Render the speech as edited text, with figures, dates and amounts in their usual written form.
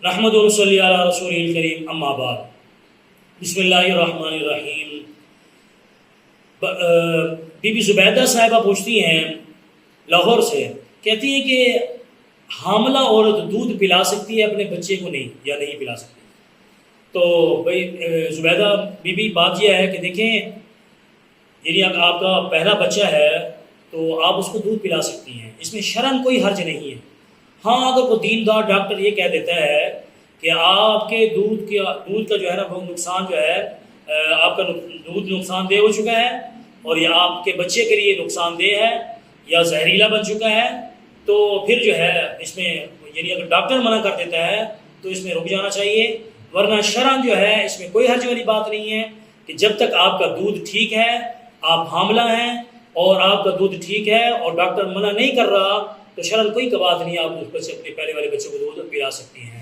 نحمد و صلی علی رسول الکریم اما بعد بسم اللہ الرحمن الرحیم۔ بی بی زبیدہ صاحبہ پوچھتی ہیں لاہور سے، کہتی ہیں کہ حاملہ عورت دودھ پلا سکتی ہے اپنے بچے کو نہیں یا نہیں پلا سکتی؟ تو بھائی زبیدہ بی بی بات یہ ہے کہ دیکھیں، یعنی آپ کا پہلا بچہ ہے تو آپ اس کو دودھ پلا سکتی ہیں، اس میں شرعاً کوئی حرج نہیں ہے۔ ہاں اگر کوئی دیندار ڈاکٹر یہ کہہ دیتا ہے کہ آپ کے دودھ کا جو ہے نا وہ نقصان جو ہے، آپ کا دودھ نقصان دہ ہو چکا ہے اور یہ آپ کے بچے کے لیے نقصان دہ ہے یا زہریلا بن چکا ہے، تو پھر جو ہے اس میں یعنی اگر ڈاکٹر منع کر دیتا ہے تو اس میں رک جانا چاہیے، ورنہ شرعاً جو ہے اس میں کوئی حرج والی بات نہیں ہے کہ جب تک آپ کا دودھ ٹھیک ہے، آپ حاملہ ہیں اور آپ کا دودھ ٹھیک ہے اور ڈاکٹر منع نہیں کر رہا، تو شرعاً کوئی بات نہیں، آپ اس بچے اپنے پہلے والے بچے کو دودھ پلا سکتی ہیں۔